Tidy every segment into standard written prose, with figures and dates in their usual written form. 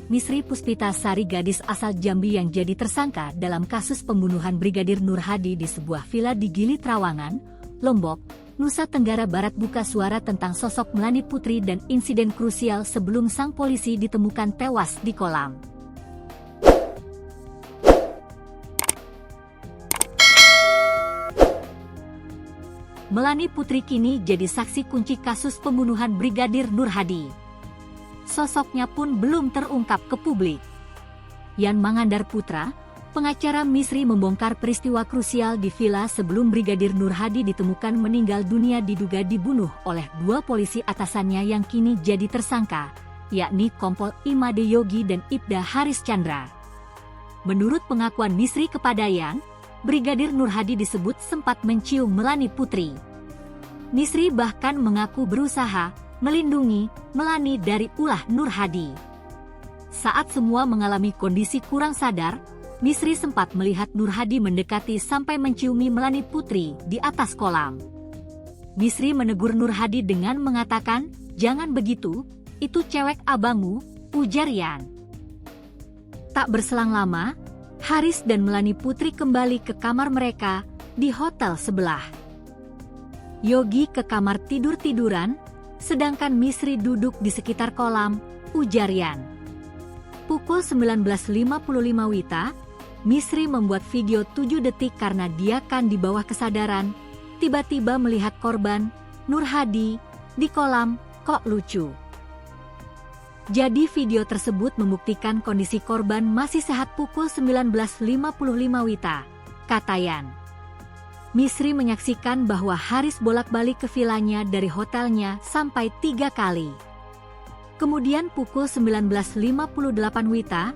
Misri Puspitasari, gadis asal Jambi yang jadi tersangka dalam kasus pembunuhan Brigadir Nur Hadi di sebuah villa di Gili Trawangan, Lombok, Nusa Tenggara Barat, buka suara tentang sosok Melanie Putri dan insiden krusial sebelum sang polisi ditemukan tewas di kolam. Melanie Putri kini jadi saksi kunci kasus pembunuhan Brigadir Nur Hadi. Sosoknya pun belum terungkap ke publik. Yan Mangandar Putra, pengacara Misri, membongkar peristiwa krusial di villa sebelum Brigadir Nur Hadi ditemukan meninggal dunia diduga dibunuh oleh dua polisi atasannya yang kini jadi tersangka, yakni Kompol Imade Yogi dan Ibda Haris Chandra. Menurut pengakuan Misri kepada Yan, Brigadir Nur Hadi disebut sempat mencium Melanie Putri. Misri bahkan mengaku berusaha melindungi Melanie dari ulah Nur Hadi. Saat semua mengalami kondisi kurang sadar, Misri sempat melihat Nur Hadi mendekati sampai menciumi Melanie Putri di atas kolam. Misri menegur Nur Hadi dengan mengatakan, "Jangan begitu, itu cewek abangmu," ujar Yan. Tak berselang lama, Haris dan Melanie Putri kembali ke kamar mereka di hotel sebelah. Yogi ke kamar tidur-tiduran, sedangkan Misri duduk di sekitar kolam, ujar Yan. Pukul 19.55 WITA, Misri membuat video 7 detik karena dia kan di bawah kesadaran, tiba-tiba melihat korban, Nur Hadi, di kolam. Kok lucu. Jadi video tersebut membuktikan kondisi korban masih sehat. Pukul 19.55 WITA, kata Yan. Misri menyaksikan bahwa Haris bolak-balik ke vilanya dari hotelnya sampai 3 kali. Kemudian pukul 19.58 WITA,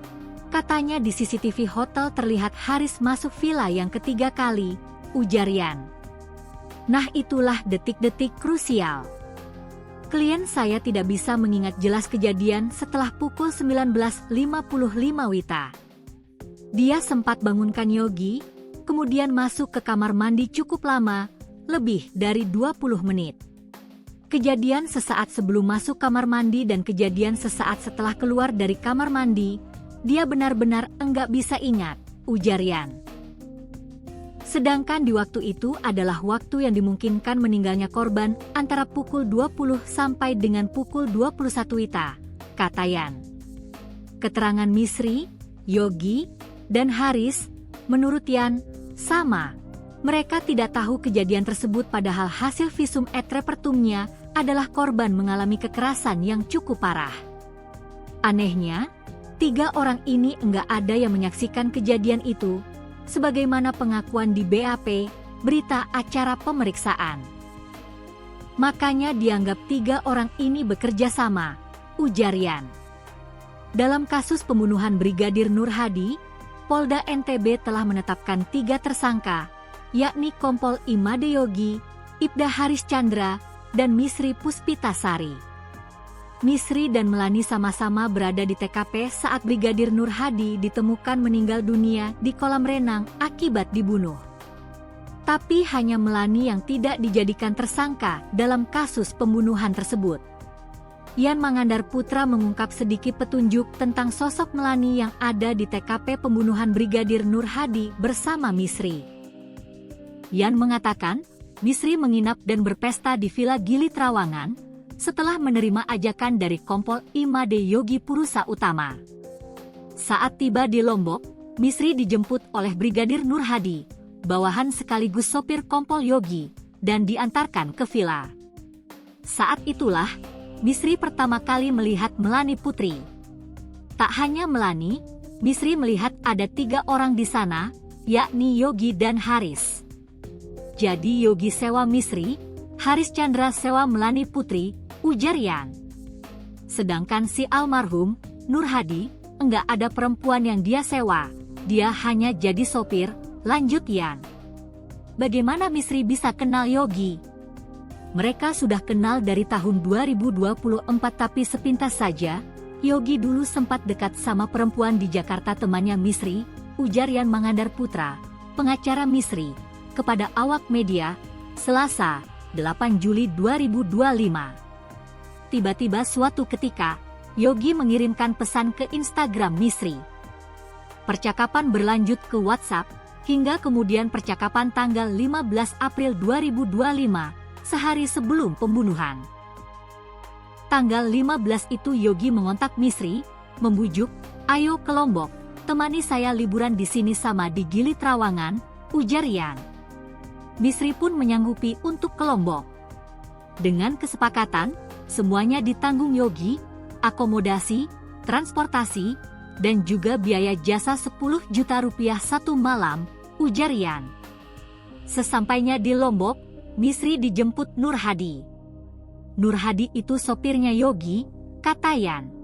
katanya di CCTV hotel terlihat Haris masuk villa yang ketiga kali, ujar Yan. Nah, itulah detik-detik krusial. Klien saya tidak bisa mengingat jelas kejadian setelah pukul 19.55 WITA. Dia sempat bangunkan Yogi, kemudian masuk ke kamar mandi cukup lama, lebih dari 20 menit. Kejadian sesaat sebelum masuk kamar mandi dan kejadian sesaat setelah keluar dari kamar mandi, dia benar-benar enggak bisa ingat, ujar Yan. Sedangkan di waktu itu adalah waktu yang dimungkinkan meninggalnya korban antara pukul 20 sampai dengan pukul 21 WITA, kata Yan. Keterangan Misri, Yogi, dan Haris, menurut Yan, sama. Mereka tidak tahu kejadian tersebut padahal hasil visum et repertumnya adalah korban mengalami kekerasan yang cukup parah. Anehnya, 3 orang ini enggak ada yang menyaksikan kejadian itu, sebagaimana pengakuan di BAP, berita acara pemeriksaan. Makanya dianggap 3 orang ini bekerja sama, ujar Yan. Dalam kasus pembunuhan Brigadir Nur Hadi, Polda NTB telah menetapkan 3 tersangka, yakni Kompol Imade Yogi, Ibda Haris Chandra, dan Misri Puspitasari. Misri dan Melanie sama-sama berada di TKP saat Brigadir Nur Hadi ditemukan meninggal dunia di kolam renang akibat dibunuh. Tapi hanya Melanie yang tidak dijadikan tersangka dalam kasus pembunuhan tersebut. Yan Mangandar Putra mengungkap sedikit petunjuk tentang sosok Melanie yang ada di TKP pembunuhan Brigadir Nur Hadi bersama Misri. Yan mengatakan, Misri menginap dan berpesta di Villa Gili Trawangan setelah menerima ajakan dari Kompol Imade Yogi Purusa Utama. Saat tiba di Lombok, Misri dijemput oleh Brigadir Nur Hadi, bawahan sekaligus sopir Kompol Yogi, dan diantarkan ke villa. Saat itulah, Misri pertama kali melihat Melanie Putri. Tak hanya Melanie, Misri melihat ada 3 orang di sana, yakni Yogi dan Haris. Jadi Yogi sewa Misri, Haris Chandra sewa Melanie Putri, ujar Yan. Sedangkan si almarhum, Nur Hadi, enggak ada perempuan yang dia sewa, dia hanya jadi sopir, lanjut Yan. Bagaimana Misri bisa kenal Yogi? Mereka sudah kenal dari tahun 2024 tapi sepintas saja, Yogi dulu sempat dekat sama perempuan di Jakarta temannya Misri, ujar Yan Mangandar Putra, pengacara Misri, kepada awak media, Selasa, 8 Juli 2025. Tiba-tiba suatu ketika, Yogi mengirimkan pesan ke Instagram Misri. Percakapan berlanjut ke WhatsApp, hingga kemudian percakapan tanggal 15 April 2025, sehari sebelum pembunuhan. Tanggal 15 itu Yogi mengontak Misri, membujuk, "Ayo ke Lombok, temani saya liburan di sini sama di Gili Trawangan," ujar Yan. Misri pun menyanggupi untuk ke Lombok. Dengan kesepakatan, semuanya ditanggung Yogi, akomodasi, transportasi, dan juga biaya jasa 10 juta rupiah satu malam, ujar Yan. Sesampainya di Lombok, Misri dijemput Nur Hadi. Nur Hadi itu sopirnya Yogi, kata Yan.